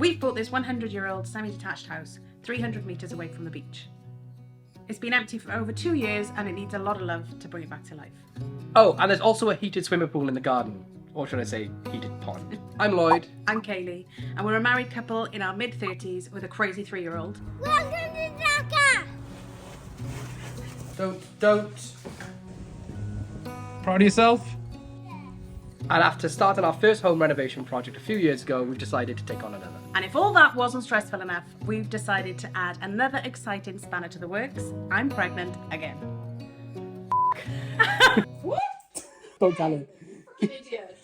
We've bought this 100-year-old semi-detached house 300 metres away from the beach. It's been empty for over 2 years and it needs a lot of love to bring it back to life. Oh, and there's also a heated swimming pool in the garden. Or should I say, heated pond. I'm Lloyd. I'm Kaylee, and we're a married couple in our mid-30s with a crazy 3-year-old. Welcome to Dhaka! Don't. Proud of yourself? And after starting our first home renovation project a few years ago, we've decided to take on another. And if all that wasn't stressful enough, we've decided to add another exciting spanner to the works. I'm pregnant again. What? Don't tell him. Idiot.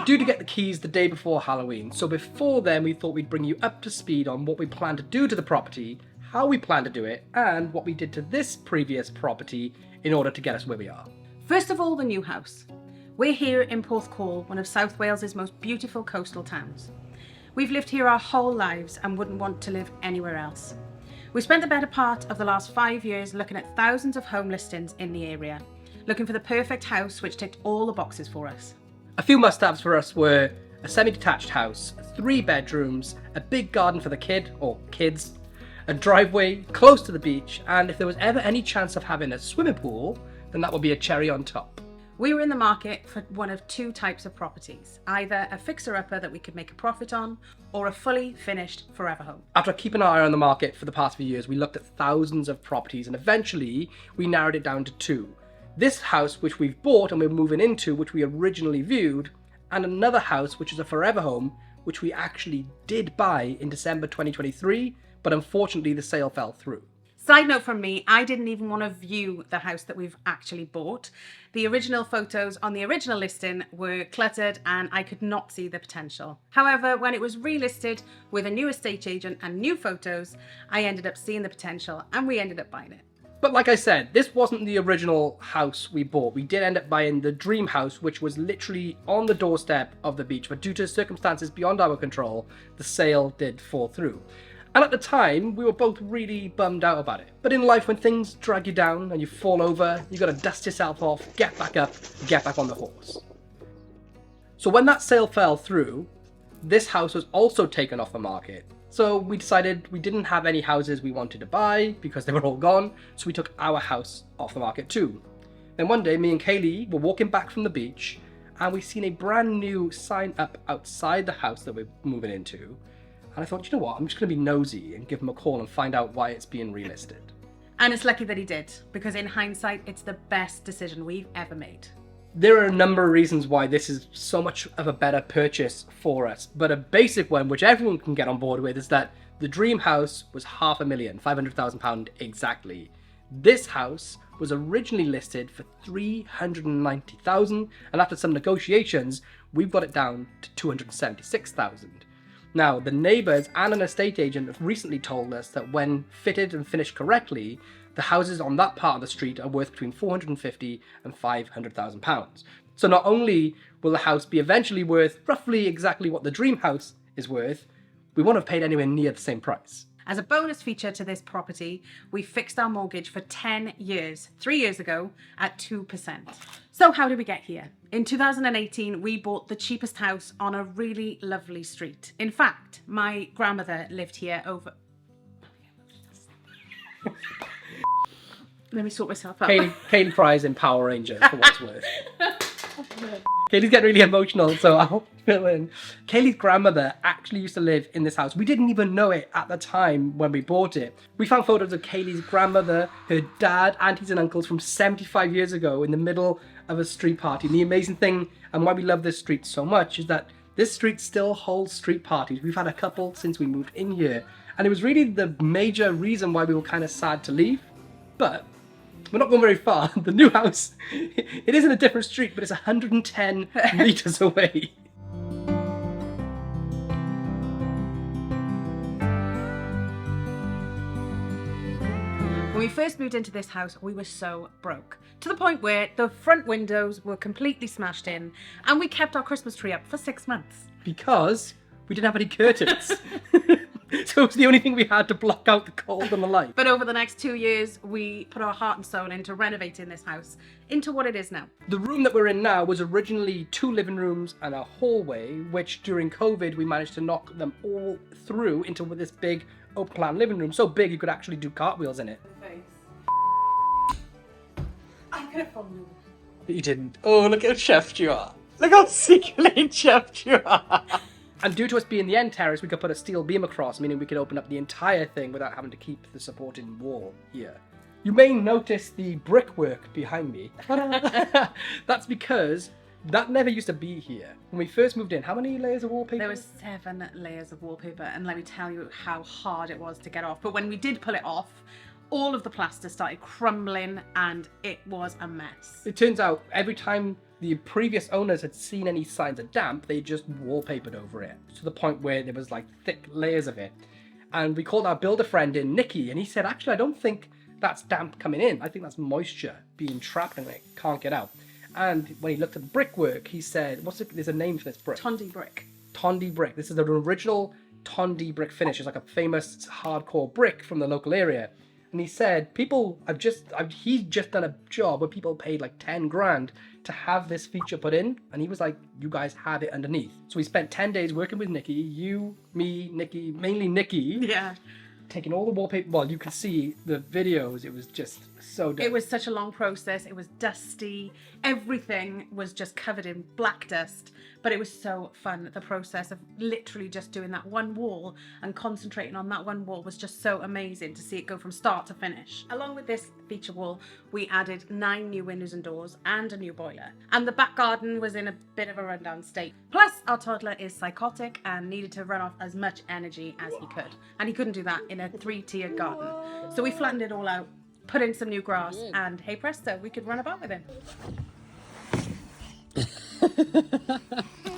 Due to get the keys the day before Halloween, so before then we thought we'd bring you up to speed on what we plan to do to the property, how we plan to do it, and what we did to this previous property in order to get us where we are. First of all, the new house. We're here in Porthcawl, one of South Wales's most beautiful coastal towns. We've lived here our whole lives and wouldn't want to live anywhere else. We spent the better part of the last 5 years looking at thousands of home listings in the area, looking for the perfect house which ticked all the boxes for us. A few must-haves for us were a semi-detached house, 3 bedrooms, a big garden for the kid, or kids, a driveway close to the beach, and if there was ever any chance of having a swimming pool, then that would be a cherry on top. We were in the market for one of 2 types of properties, either a fixer-upper that we could make a profit on, or a fully finished forever home. After keeping our eye on the market for the past few years, we looked at thousands of properties and eventually we narrowed it down to 2. This house which we've bought and we're moving into, which we originally viewed, and another house which is a forever home, which we actually did buy in December 2023, but unfortunately the sale fell through. Side note from me, I didn't even want to view the house that we've actually bought. The original photos on the original listing were cluttered and I could not see the potential. However, when it was relisted with a new estate agent and new photos, I ended up seeing the potential and we ended up buying it. But like I said, this wasn't the original house we bought. We did end up buying the dream house, which was literally on the doorstep of the beach, but due to circumstances beyond our control, the sale did fall through. And at the time, we were both really bummed out about it. But in life, when things drag you down and you fall over, you gotta dust yourself off, get back up, get back on the horse. So when that sale fell through, this house was also taken off the market. So we decided we didn't have any houses we wanted to buy because they were all gone, so we took our house off the market too. Then one day, me and Kaylee were walking back from the beach and we seen a brand new sign up outside the house that we're moving into. And I thought, you know what, I'm just gonna be nosy and give him a call and find out why it's being relisted. And it's lucky that he did, because in hindsight, it's the best decision we've ever made. There are a number of reasons why this is so much of a better purchase for us, but a basic one, which everyone can get on board with, is that the dream house was £500,000, £500,000 exactly. This house was originally listed for £390,000, and after some negotiations, we've got it down to £276,000. Now, the neighbours and an estate agent have recently told us that when fitted and finished correctly, the houses on that part of the street are worth between £450,000 and £500,000. So not only will the house be eventually worth roughly exactly what the dream house is worth, we won't have paid anywhere near the same price. As a bonus feature to this property, we fixed our mortgage for 10 years, 3 years ago, at 2%. So how did we get here? In 2018, we bought the cheapest house on a really lovely street. In fact, my grandmother lived here over... Let me sort myself out. Kaylee cries in Power Rangers for what it's worth. Kaylee's getting really emotional, so I'll fill in. Kaylee's grandmother actually used to live in this house. We didn't even know it at the time when we bought it. We found photos of Kaylee's grandmother, her dad, aunties and uncles from 75 years ago in the middle of a street party. And the amazing thing, and why we love this street so much, is that this street still holds street parties. We've had a couple since we moved in here. And it was really the major reason why we were kind of sad to leave. But we're not going very far. The new house, it is in a different street, but it's 110 metres away. When we first moved into this house, we were so broke, to the point where the front windows were completely smashed in, and we kept our Christmas tree up for 6 months. Because we didn't have any curtains. So it was the only thing we had to block out the cold and the light. But over the next 2 years, we put our heart and soul into renovating this house into what it is now. The room that we're in now was originally 2 living rooms and a hallway, which during COVID we managed to knock them all through into this big open plan living room. So big you could actually do cartwheels in it. I could have fallen over. But you didn't. Oh, look how chuffed you are. Look how secretly chuffed you are. And due to us being the end terrace, we could put a steel beam across, meaning we could open up the entire thing without having to keep the supporting wall here. You may notice the brickwork behind me. That's because that never used to be here. When we first moved in, how many layers of wallpaper? There was 7 layers of wallpaper, and let me tell you how hard it was to get off. But when we did pull it off, all of the plaster started crumbling and it was a mess. It turns out every time the previous owners had seen any signs of damp, they just wallpapered over it to the point where there was like thick layers of it. And we called our builder friend in, Nicky, and he said, actually, I don't think that's damp coming in. I think that's moisture being trapped and it can't get out. And when he looked at the brickwork, he said, there's a name for this brick. Tondi brick. Tondi brick. This is the original Tondi brick finish. It's like a famous hardcore brick from the local area. And he said, he's just done a job where people paid like 10 grand to have this feature put in. And he was like, you guys have it underneath. So we spent 10 days working with Nicky, you, me, Nicky, mainly Nicky. Yeah. Taking all the wallpaper. Well, you can see the videos. It was just so dope. It was such a long process. It was dusty. Everything was just covered in black dust. But it was so fun. The process of literally just doing that one wall and concentrating on that one wall was just so amazing to see it go from start to finish. Along with this feature wall, we added 9 new windows and doors and a new boiler. And the back garden was in a bit of a rundown state. Plus, our toddler is psychotic and needed to run off as much energy as he could. And he couldn't do that in a 3-tiered garden. So we flattened it all out, put in some new grass, and hey presto, we could run about with him.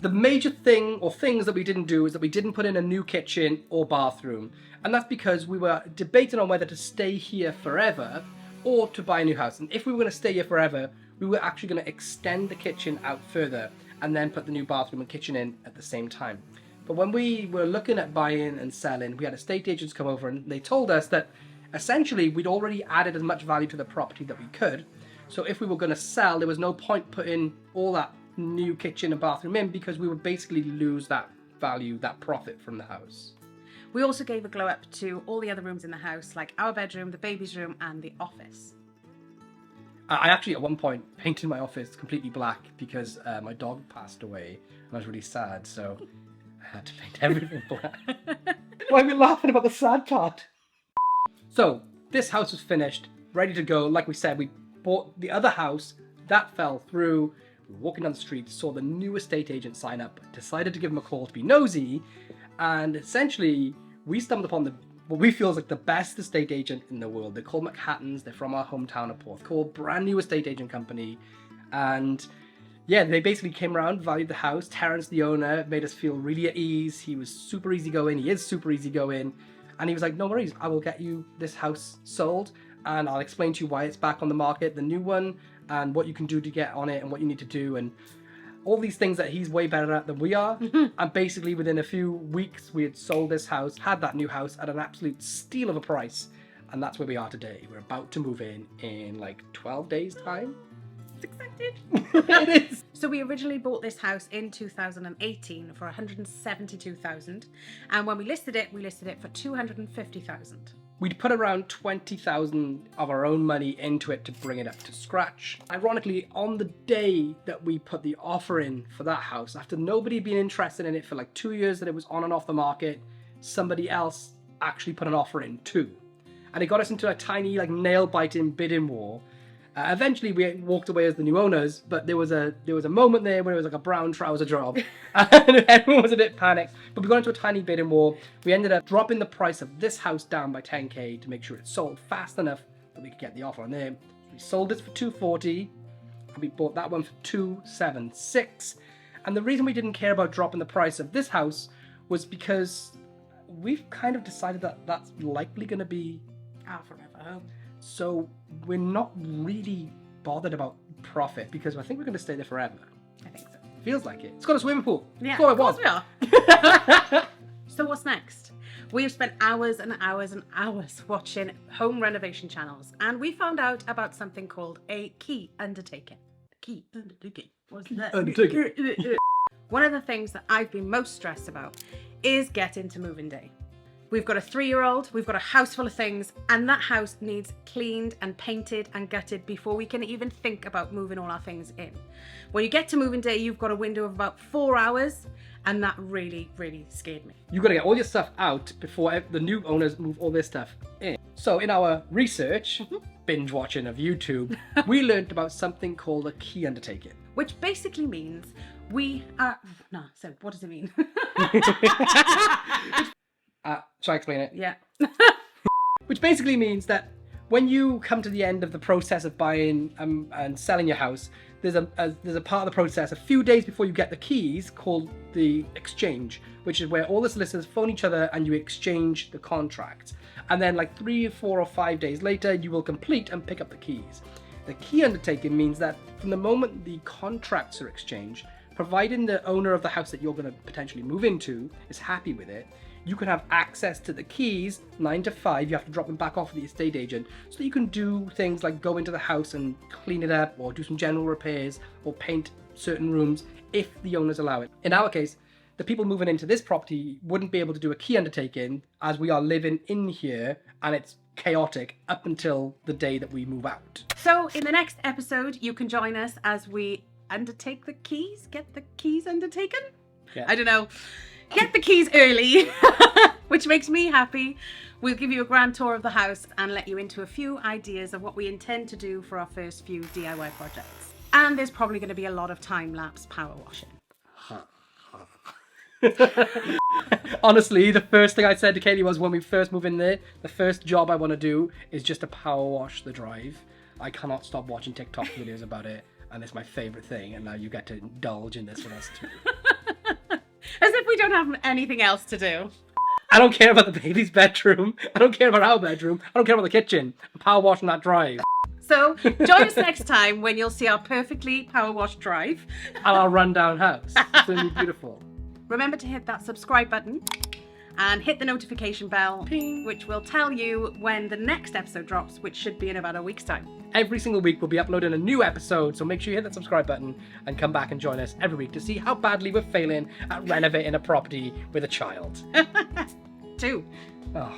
The major thing or things that we didn't do is that we didn't put in a new kitchen or bathroom. And that's because we were debating on whether to stay here forever or to buy a new house. And if we were going to stay here forever, we were actually going to extend the kitchen out further and then put the new bathroom and kitchen in at the same time. But when we were looking at buying and selling, we had estate agents come over and they told us that essentially we'd already added as much value to the property that we could. So if we were going to sell, there was no point putting all that new kitchen and bathroom in because we would basically lose that value, that profit from the house. We also gave a glow up to all the other rooms in the house, like our bedroom, the baby's room, and the office. I actually at one point painted my office completely black because my dog passed away and I was really sad, so I had to paint everything black. Why are we laughing about the sad part? So this house was finished, ready to go. Like we said, we bought the other house, that fell through. We were walking down the street, saw the new estate agent sign up, decided to give him a call to be nosy, and essentially we stumbled upon what we feel is like the best estate agent in the world. They're called Manhattans. They're from our hometown of Porthcawl, brand new estate agent company. And yeah, they basically came around, valued the house. Terence, the owner, made us feel really at ease. He was super easygoing. He is super easygoing. And he was like, no worries, I will get you this house sold and I'll explain to you why it's back on the market, the new one, and what you can do to get on it and what you need to do and all these things that he's way better at than we are. And basically within a few weeks we had sold this house, had that new house at an absolute steal of a price, and that's where we are today. We're about to move in like 12 days time. It's excited. It is. So we originally bought this house in 2018 for 172,000, and when we listed it for 250,000. We'd put around 20,000 of our own money into it to bring it up to scratch. Ironically, on the day that we put the offer in for that house, after nobody had been interested in it for like 2 years that it was on and off the market, somebody else actually put an offer in too. And it got us into a tiny like nail-biting bidding war. Eventually we walked away as the new owners, but there was a moment there where it was like a brown trouser job and everyone was a bit panicked. But we got into a tiny bidding war. We ended up dropping the price of this house down by 10k to make sure it sold fast enough that we could get the offer on there. We sold this for 240 and we bought that one for 276. And the reason we didn't care about dropping the price of this house was because we've kind of decided that that's likely going to be Our forever home. So we're not really bothered about profit because I think we're going to stay there forever. I think so. Feels like it. It's got a swimming pool. Yeah, That's all of course I we are. So what's next? We've spent hours and hours and hours watching home renovation channels, and we found out about something called a key undertaking. Key undertaking. What's that? Undertaking. One of the things that I've been most stressed about is getting to moving day. We've got a 3-year-old, we've got a house full of things, and that house needs cleaned and painted and gutted before we can even think about moving all our things in. When you get to moving day, you've got a window of about 4 hours, and that really, really scared me. You've got to get all your stuff out before the new owners move all their stuff in. So in our research, binge watching of YouTube, we learned about something called a key undertaking. Which basically means we are... No, so what does it mean? Shall I explain it? Yeah. Which basically means that when you come to the end of the process of buying and selling your house, there's a part of the process a few days before you get the keys called the exchange, which is where all the solicitors phone each other and you exchange the contract. And then like 3 or 4 or 5 days later, you will complete and pick up the keys. The key undertaking means that from the moment the contracts are exchanged, providing the owner of the house that you're going to potentially move into is happy with it, you can have access to the keys 9 to 5. You have to drop them back off at the estate agent so that you can do things like go into the house and clean it up or do some general repairs or paint certain rooms if the owners allow it. In our case, the people moving into this property wouldn't be able to do a key undertaking as we are living in here and it's chaotic up until the day that we move out. So in the next episode, you can join us as we undertake the keys, get the keys undertaken? Yeah. I don't know. Get the keys early, which makes me happy. We'll give you a grand tour of the house and let you into a few ideas of what we intend to do for our first few DIY projects. And there's probably going to be a lot of time-lapse power washing. Honestly, the first thing I said to Katie was when we first move in there, the first job I want to do is just to power wash the drive. I cannot stop watching TikTok videos about it, and it's my favorite thing, and now you get to indulge in this with us too. As if we don't have anything else to do. I don't care about the baby's bedroom. I don't care about our bedroom. I don't care about the kitchen. I'm power washing that drive. So join us next time when you'll see our perfectly power washed drive. And our rundown house. It's going to be beautiful. Remember to hit that subscribe button and hit the notification bell, Ping. which will tell you when the next episode drops, which should be in about a week's time. Every single week we'll be uploading a new episode, so make sure you hit that subscribe button and come back and join us every week to see how badly we're failing at renovating a property with a child. 2. Oh.